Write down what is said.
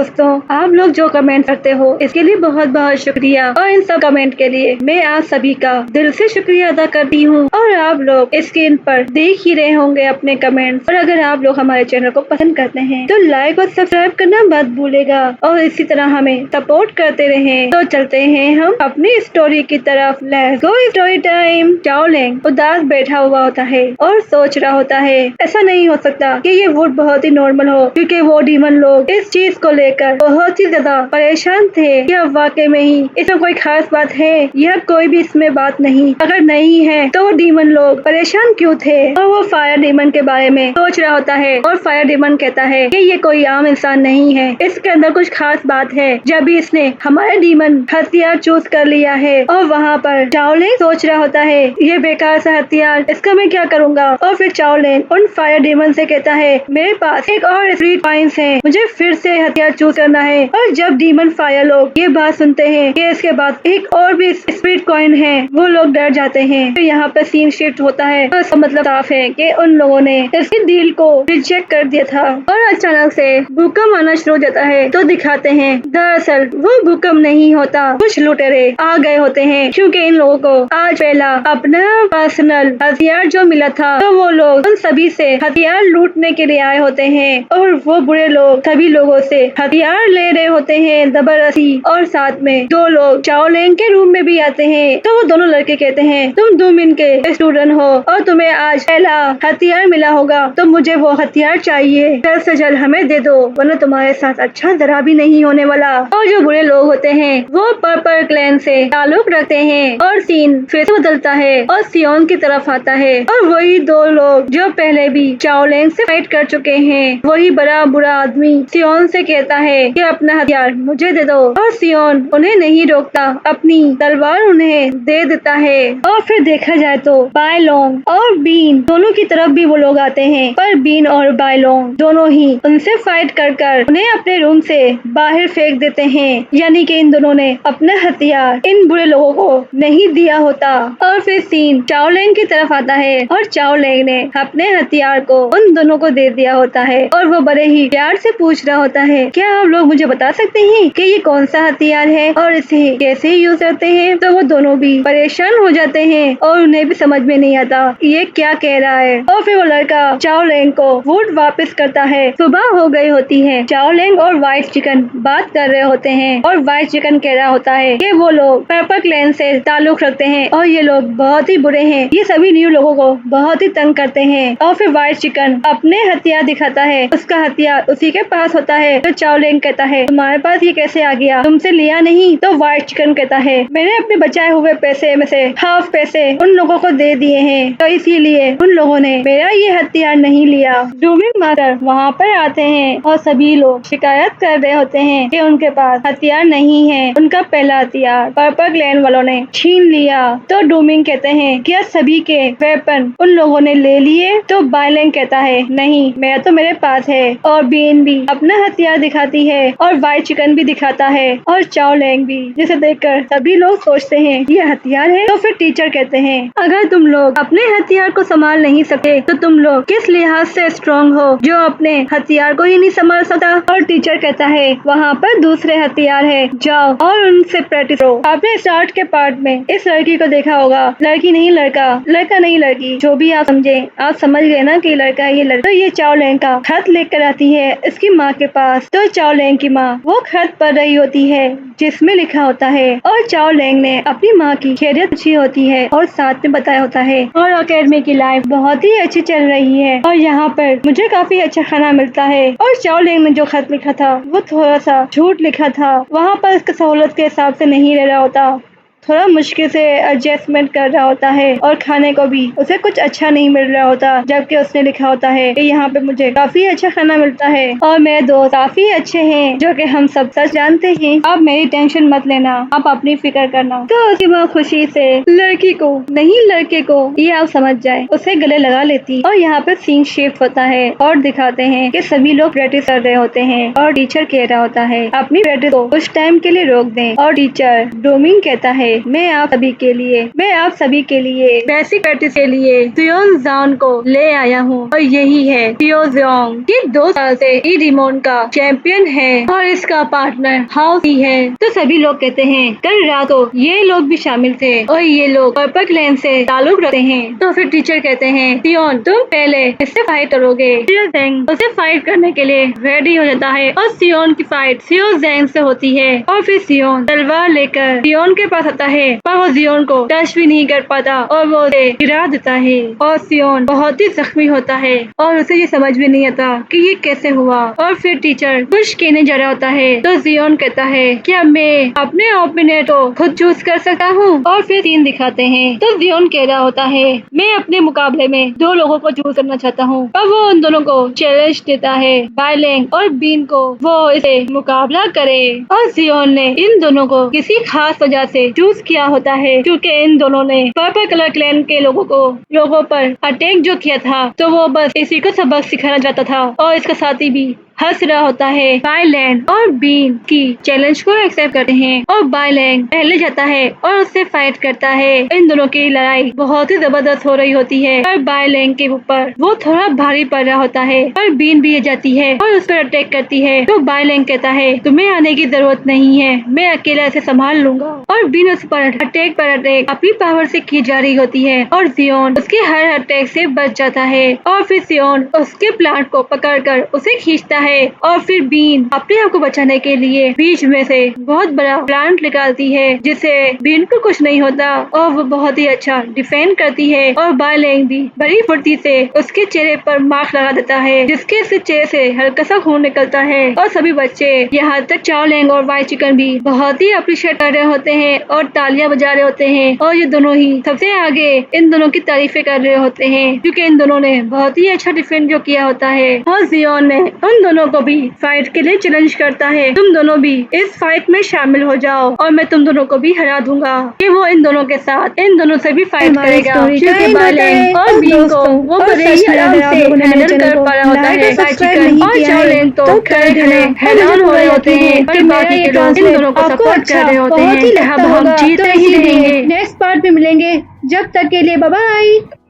दोस्तों, आप लोग जो कमेंट करते हो इसके लिए बहुत बहुत शुक्रिया और इन सब कमेंट के लिए मैं आप सभी का दिल से शुक्रिया अदा करती हूँ। और आप लोग स्क्रीन पर देख ही रहे होंगे अपने कमेंट्स। और अगर आप लोग हमारे चैनल को पसंद करते हैं तो लाइक और सब्सक्राइब करना मत भूलेगा और इसी तरह हमें सपोर्ट करते रहें। तो चलते हैं हम अपनी स्टोरी की तरफ। Let's go story time. Chaoling उदास बैठा हुआ होता है और सोच रहा होता है ऐसा नहीं हो सकता कि ये वुड बहुत ही नॉर्मल हो, क्योंकि वो डीमन लोग इस चीज को लेकर बहुत ही ज्यादा परेशान थे। क्या वाकई में ही इसमें कोई खास बात है? यह कोई भी इसमें बात नहीं। अगर नहीं है तो वो डीमन लोग परेशान क्यों थे? और वो फायर डीमन के बारे में सोच रहा होता है और फायर डीमन कहता है कि ये कोई आम इंसान नहीं है, इसके अंदर कुछ खास बात है। जब भी इसने हमारे डीमन हथियार चूज कर लिया है। और वहाँ पर चाओलिंग सोच रहा होता है ये बेकार सा हथियार, इसका मैं क्या करूँगा? और फिर चाओलिंग उन फायर डीमन से कहता है मेरे पास एक और स्प्रिट पॉइंट्स है, मुझे फिर से हथियार चूज करना है। और जब डीमन फायर लोग ये बात सुनते हैं कि इसके बाद एक और भी स्प्रिट कॉइन है, वो लोग डर जाते हैं। फिर यहाँ पे सीन शिफ्ट होता है तो इसका मतलब साफ है कि उन लोगों ने इसकी डील को रिजेक्ट कर दिया था। और अचानक से भूकंप आना शुरू हो जाता है तो दिखाते हैं दरअसल वो भूकंप नहीं होता, कुछ लुटेरे आ गए होते हैं, क्योंकि इन लोगों को आज पहला अपना पर्सनल हथियार जो मिला था तो वो लोग उन सभी से हथियार लूटने के लिए आए होते हैं। और वो बुरे लोग सभी लोगों से हथियार ले रहे होते हैं जबरदस्ती। और साथ में दो लोग चाओलिंग के रूम में भी आते हैं तो वो दोनों लड़के कहते हैं तुम डूमिन के स्टूडेंट हो और तुम्हें आज पहला हथियार मिला होगा, तो मुझे वो हथियार चाहिए, जल्द से जल्द हमें दे दो वरना तुम्हारे साथ अच्छा जरा भी नहीं होने वाला। और जो बुरे लोग होते हैं वो पर्पल क्लैन से ताल्लुक रखते हैं। और सीन फिर से बदलता है और सियोन की तरफ आता है और वही दो लोग जो पहले भी चाओलिंग से फाइट कर चुके हैं, वही बड़ा बुरा आदमी सियोन से कहता है कि अपना हथियार मुझे दे दो। और सियोन उन्हें नहीं रोकता, अपनी तलवार उन्हें दे देता है। और फिर देखा जाए तो बायलोंग और बीन दोनों की तरफ भी वो लोग आते हैं, पर बीन और बायलोंग दोनों ही उनसे फाइट कर उन्हें अपने रूम से बाहर फेंक देते हैं। यानी कि इन दोनों ने अपना हथियार इन बुरे लोगों को नहीं दिया होता। और फिर सीन चाओलिंग की तरफ आता है और चाओलिंग ने अपने हथियार को उन दोनों को दे दिया होता है। और वो बड़े ही प्यार से पूछ रहा होता है क्या आप लोग मुझे बता सकते हैं कि ये कौन सा हथियार है और इसे कैसे यूज करते हैं? तो वो दोनों भी परेशान हो जाते हैं और उन्हें भी समझ में नहीं आता ये क्या कह रहा है। और फिर वो लड़का चाओलिंग को वुड वापस करता है। सुबह हो गई होती है, चाओलिंग और व्हाइट चिकन बात कर रहे होते हैं और व्हाइट चिकन कह रहा होता है कि वो लोग पर्पल क्लैन से ताल्लुक रखते हैं और ये लोग बहुत ही बुरे हैं, ये सभी न्यू लोगों को बहुत ही तंग करते हैं। और फिर व्हाइट चिकन अपने हथियार दिखाता है, उसका हथियार उसी के पास होता है। तो चाओलिंग कहता है तुम्हारे पास ये कैसे आ गया, तुमसे लिया नहीं? तो व्हाइट चिकन कहता है मैंने अपने बचाए हुए पैसे में से हाफ पैसे उन लोगों को दे दिए हैं, तो इसीलिए उन लोगों ने मेरा ये हथियार नहीं लिया। डूमिन मास्टर वहाँ पर आते हैं और सभी लोग शिकायत कर रहे होते हैं कि उनके पास हथियार नहीं है, उनका पहला हथियार पर्पल क्लैन वालों ने छीन लिया। तो डूमिन कहते हैं क्या सभी के वेपन उन लोगों ने ले लिए? तो बायलेंग कहता है नहीं, मेरा तो मेरे पास है। और बीन भी अपना हथियार दिखाती है और व्हाइट चिकन भी दिखाता है और चाओलिंग भी, जिसे देखकर सभी लोग सोचते हैं ये हथियार है। तो फिर टीचर कहते हैं अगर तुम लोग अपने हथियार को संभाल नहीं सके तो तुम लोग किस लिहाज से स्ट्रॉन्ग हो जो अपने हथियार को ही नहीं संभाल सकता? और टीचर कहता है वहाँ पर दूसरे हथियार है, जाओ और उनसे प्रैक्टिस करो। आपने स्टार्ट के पार्ट में इस लड़की को देखा होगा, लड़की नहीं लड़का, लड़का नहीं लड़की, जो भी आप समझे, आप समझ गए ना कि लड़का है ये लड़का। तो ये चाओलिंग का खत लेकर आती है इसकी माँ के पास। तो चाओलिंग की माँ वो खत पढ़ रही होती है जिसमें लिखा होता है और चाओलिंग ने अपनी माँ की खैरियत अच्छी होती है और साथ में बताया होता है और अकेडमी की लाइफ बहुत ही अच्छी चल रही है और यहाँ पर मुझे काफी अच्छा खाना मिलता है। और चाओलिंग ने जो खत लिखा था वो थोड़ा सा झूठ लिखा था, वहाँ पर इसकी सहूलत के हिसाब से नहीं ले रहा होता, थोड़ा मुश्किल से एडजस्टमेंट कर रहा होता है और खाने को भी उसे कुछ अच्छा नहीं मिल रहा होता, जबकि उसने लिखा होता है कि यहाँ पे मुझे काफी अच्छा खाना मिलता है और मेरे दोस्त काफी अच्छे हैं, जो कि हम सब सच जानते हैं। आप मेरी टेंशन मत लेना, आप अपनी फिक्र करना। तो उसकी माँ खुशी से लड़की को नहीं लड़के को ये आप समझ जाए उसे गले लगा लेती। और यहाँ पे सीन शिफ्ट होता है और दिखाते हैं कि सभी लोग प्रैक्टिस कर रहे होते हैं और टीचर कह रहा होता है अपनी प्रैक्टिस को कुछ टाइम के लिए रोक दें। और टीचर डोमिन कहता है मैं आप सभी के लिए बेसिक प्रैक्टिस के लिए सियोन जॉन को ले आया हूँ और यही है सियो जोंग। ये 2 साल से ई डिमोन का चैंपियन है और इसका पार्टनर हाउ ही है। तो सभी लोग कहते हैं कल रात को ये लोग भी शामिल थे और ये लोग पर्पल क्लैन से ताल्लुक रखते हैं। तो फिर टीचर कहते हैं सियोन तुम पहले इससे फाइट करोगे। सियो जेंग उसे फाइट करने के लिए रेडी हो जाता है और सियोन की फाइट सियो जेंग से होती है और फिर सियोन तलवार लेकर सियोन के पास आता है पर वो सियोन को टच भी नहीं कर पाता और वो उसे गिरा देता है और सियोन बहुत ही जख्मी होता है और उसे ये समझ भी नहीं आता कि ये कैसे हुआ। और फिर टीचर कुछ कहने जा रहा होता है तो सियोन कहता है क्या मैं अपने ओपिनियन को खुद चूज कर सकता हूँ। और फिर सीन दिखाते हैं तो सियोन कह रहा होता है मैं अपने मुकाबले में 2 लोगों को चूज करना चाहता हूँ और वो उन दोनों को चैलेंज देता है बाइलेंग और बीन को वो इसे मुकाबला करे। और सियोन ने इन दोनों को किसी खास वजह से चूज किया होता है क्योंकि इन दोनों ने पर्पल कलर क्लैन के लोगों पर अटैक जो किया था तो वो बस इसी को सबक सिखाना चाहता था और इसका साथी भी हंस रहा होता है। बाइलैंड और बीन की चैलेंज को एक्सेप्ट करते हैं और बाइलैंड पहले जाता है और उससे फाइट करता है। इन दोनों की लड़ाई बहुत ही जबरदस्त हो रही होती है पर बाइलैंड के ऊपर वो थोड़ा भारी पड़ रहा होता है पर बीन भी जाती है और उस पर अटैक करती है। तो बाइलैंड कहता है तुम्हें आने की जरूरत नहीं है, मैं अकेला इसे संभाल लूंगा। और बीन उस पर अटैक अपनी पावर से की जा रही होती है और सियोन उसके हर अटैक से बच जाता है और फिर सियोन उसके प्लांट को पकड़कर उसे खींचता है और फिर बीन अपने आप को बचाने के लिए बीच में से बहुत बड़ा प्लांट निकालती है जिससे बीन को कुछ नहीं होता और वो बहुत ही अच्छा डिफेंड करती है। और बाइलैंग भी बड़ी फुर्ती से उसके चेहरे पर मार्क लगा देता है जिसके से चेहरे से हल्का सा खून निकलता है। और सभी बच्चे यहाँ तक चाओ लैंग और वाई चिकन भी बहुत ही अप्रिशिएट कर रहे होते हैं और तालियां बजा रहे होते हैं और ये दोनों ही सबसे आगे इन दोनों की तारीफें कर रहे होते हैं क्योंकि इन दोनों ने बहुत ही अच्छा डिफेंड जो किया होता है। और सियोन ने उन दोनों को भी फाइट के लिए चैलेंज करता है तुम दोनों भी इस फाइट में शामिल हो जाओ और मैं तुम दोनों को भी हरा दूंगा। कि वो इन दोनों के साथ इन दोनों से भी फाइट करेगा क्योंकि बाइलैंग और बीन को वो बड़े ही आराम से हैंडल कर पा रहा होता है। और चाओ लैंग तो खड़े खड़े हैरान हो रहे होते हैं और बाकी के लोग इन दोनों को सपोर्ट कर रहे होते हैं। हम जीत ही रहेंगे। नेक्स्ट पार्ट में मिलेंगे, जब तक के लिए बाय बाय।